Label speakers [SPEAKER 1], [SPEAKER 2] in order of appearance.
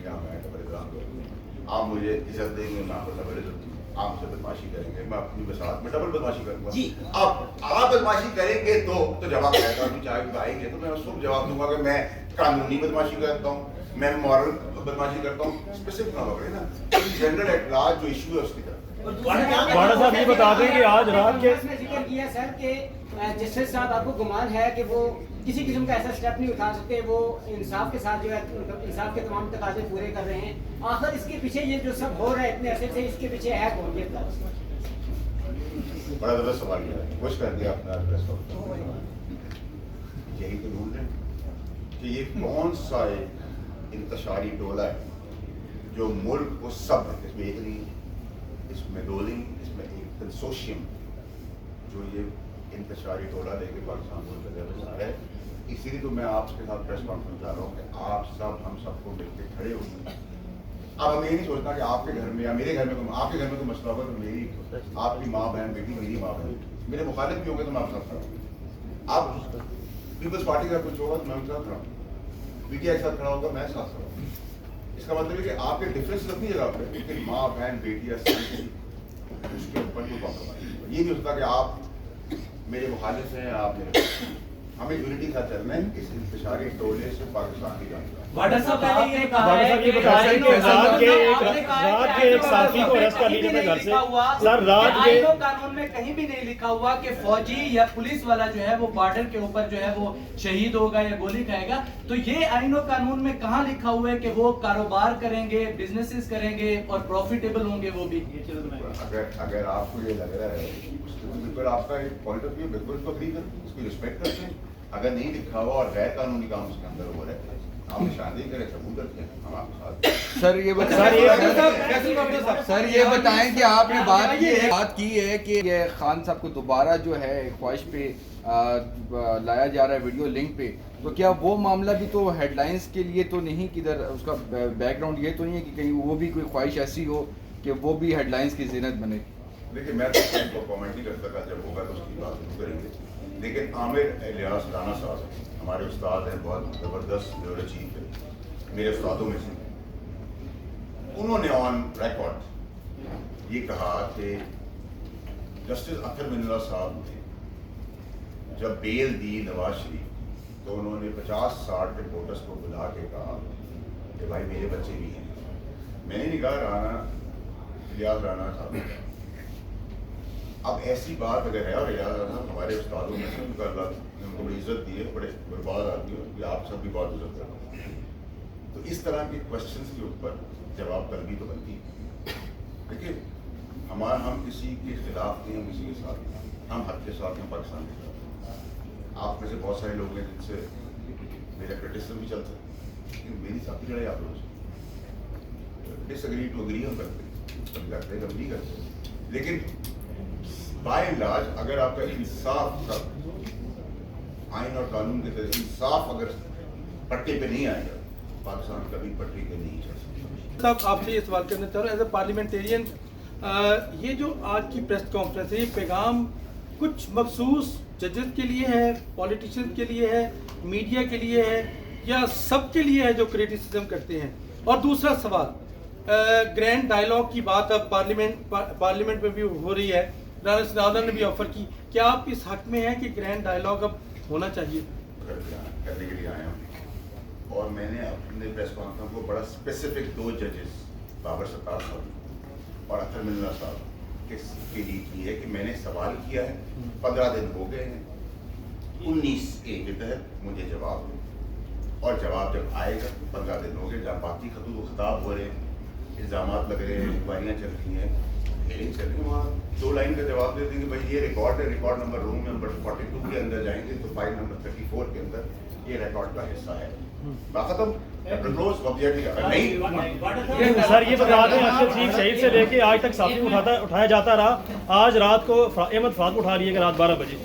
[SPEAKER 1] कि हाँ मैं डबल इज़्ज़त दूँ, आप मुझे इज्जत देंगे, मैं आपको डबल इज़्ज़त दूँ, आप मुझसे बदमाशी करेंगे, मैं अपनी बसात में डबल बदमाशी करूँगा। अब आप बदमाशी करेंगे तो जवाब आएगा, चाहे आएंगे तो मैं उसको जवाब दूंगा कि मैं कानूनी बदमाशी करता हूँ, मैं मॉरल बदमाशी करता हूँ, स्पेसिफिक ना पकड़े ना, जनरल एटलाज जो इशू है उसकी तरफ।
[SPEAKER 2] बाड़ा साहब ये बता दें कि आज रात के
[SPEAKER 3] जिक्र किया सर कि जस्टिस साहब आपको गुमान है कि वो किसी किस्म का ऐसा स्टेप नहीं उठा सकते, वो इंसाफ के साथ जो है इंसाफ के तमाम तकाजे पूरे कर रहे हैं, आखिर इसके पीछे ये जो सब हो रहा है इतने अरसे से, इसके पीछे है कौन? ये
[SPEAKER 1] बड़ा ज़बरदस्त सवाल किया है, खुश कर दिया अपना प्रेस कॉन्फ्रेंस। यही तो रूल है कि ये कौन सा एक इंतशारी टोला है जो मुल्क को सब, इसमें एक नहीं, इसमें दो नहीं, इसमें एक कंसोशियम जो ये इंतशारी टोला लेके पाकिस्तान मुल्क जा रहा है। इसीलिए तो मैं आपके साथ प्रेस कॉन्फ्रेंस जा रहा हूँ कि आप सब हम सबको मिलकर खड़े होंगे। अब हमें ये नहीं सोचना कि आपके घर में या मेरे घर में, आपके घर में कोई मसला होगा तो मेरी आपकी माँ बहन बेटी मेरी माँ बहन, मेरे मुखालिफ भी होंगे तो मैं आपके साथ खड़ा हूँ। आप पीपल्स पार्टी का कुछ होगा तो मैं उनके साथ खड़ा हूँ, पीटीआई के साथ खड़ा होगा मैं साथ खड़ा हूँ। इसका मतलब है कि आपके डिफरेंस अपनी जगह पर, लेकिन माँ बहन बेटी या उसके ऊपर कोई कॉम्प्रोमाइज नहीं। ये नहीं होता कि आप मेरे मुखालिफ हैं, आप मेरे, हमें यूनिटी का चलना है। इस इंतशारी टोले से पाकिस्तान की जान।
[SPEAKER 2] बाड़ा साहब ये बताएं कि रात के एक साथी को अरेस्ट कर लिया गया घर से। सर रात के
[SPEAKER 4] कानून में कहीं भी नहीं लिखा हुआ कि फौजी या पुलिस वाला जो है वो बॉर्डर के ऊपर जो है वो शहीद होगा या गोली खाएगा। तो ये आईनो कानून में कहाँ लिखा हुआ है कि वो कारोबार करेंगे, बिजनेसेस करेंगे और प्रॉफिटेबल होंगे वो भी?
[SPEAKER 1] अगर आपको ये लग रहा है बिल्कुल आपका एक पॉइंट ऑफ व्यू, बिल्कुल इसको एग्री करें, इसकी रिस्पेक्ट करते हैं। अगर नहीं लिखा हुआ और गैर कानूनी काम उसके अंदर हो रहा है, आप निशानदेही करें, सबूत रखें, हम आपके साथ।
[SPEAKER 5] सर ये बताएं कि आपने बात की है कि ये खान साहब को दोबारा जो है ख्वाहिश पे लाया जा रहा है वीडियो लिंक पे, तो क्या वो मामला भी तो हेडलाइंस के लिए तो नहीं, किधर उसका बैकग्राउंड ये तो नहीं है कि कहीं वो भी कोई ख्वाहिश ऐसी हो कि वो भी हेडलाइंस की ज़ीनत बने?
[SPEAKER 1] देखिए मैं तो कमेंट नहीं कर सकता, जब होगा तो उसकी बात करेंगे। लेकिन आमिर इलियास राना साहब हमारे उस्ताद हैं, बहुत ज़बरदस्त ब्यूरो चीफ है, मेरे उस्तादों में से। उन्होंने ऑन रिकॉर्ड ये कहा कि जस्टिस अख्तर मिन्ना साहब ने जब बेल दी नवाज शरीफ तो उन्होंने 50-60 रिपोर्टर्स को बुला के कहा कि भाई मेरे बच्चे भी हैं। मैंने नहीं कहा, इलियास राना साहब ने। अब ऐसी बात अगर है, और इलियास राना हमारे उस्तादों में से, उनका अल्लाह ने उनको बड़ी इज्जत दी है, बड़े बर्बाद आदमी हो, आप सब भी बहुत इज्जत करते हैं, तो इस तरह के क्वेश्चंस के ऊपर जवाब तलबी तो बनती है। देखिए हम किसी के खिलाफ नहीं, हम किसी के साथ नहीं, हम हक के साथ हैं, पाकिस्तान के साथ। आप में से बहुत सारे लोग हैं जिनसे मेरा क्रिटिसिज्म भी चलता है, लेकिन मेरी साथी लड़ाई आप लोगों से डिसएग्री टू एग्री हम करते हैं, कभी करते हैं कभी नहीं करते। लेकिन बाय एंड लार्ज अगर आपका इंसाफ का आइन और कानून के तहत इंसाफ अगर पट्टे पे नहीं आएगा, पाकिस्तान कभी पट्टी पे नहीं चल सकता।
[SPEAKER 6] साहब आपसे ये सवाल करना चाह रहा हूँ एज ए पार्लियामेंटेरियन, ये जो आज की प्रेस कॉन्फ्रेंस है, ये पैगाम कुछ मखसूस जजेस के लिए है, पॉलिटिशियंस के लिए है, मीडिया के लिए है, या सब के लिए है जो क्रिटिसिज्म करते हैं? और दूसरा सवाल, ग्रैंड डायलॉग की बात अब पार्लियामेंट में भी हो रही है, राना सिनादा ने भी ऑफर की, क्या आप इस हक में हैं कि ग्रैंड डायलॉग अब होना चाहिए?
[SPEAKER 1] करने के लिए आया हूँ, और मैंने अपने प्रेस कॉन्फ्रेंस को बड़ा स्पेसिफिक 2 जजेस बाबर सत्तार साहब और अख्तर मिन्ना साहब के लिए की है कि मैंने सवाल किया है, 15 दिन हो गए हैं, 19A के तहत मुझे जवाब दो, और जवाब जब आएगा 15 दिन हो गए, जब बाकी खताब हो रहे हैं, इल्ज़ाम लग रहे हैं, इंक्वायरियाँ चल रही हैं, हेयरिंग चल रही है, वहाँ 2 लाइन का जवाब दे देंगे भाई ये रिकॉर्ड है, रिकॉर्ड नंबर रूम नंबर 42 के अंदर जाएंगे तो फाइल नंबर 34 के अंदर ये रिकॉर्ड का हिस्सा है, खत्म।
[SPEAKER 2] सर ये बता दें अरशद शेख शहीद से लेके आज तक साथी उठाया जाता रहा, आज रात को अहमद फराद को उठा लिया गया रात 12 बजे।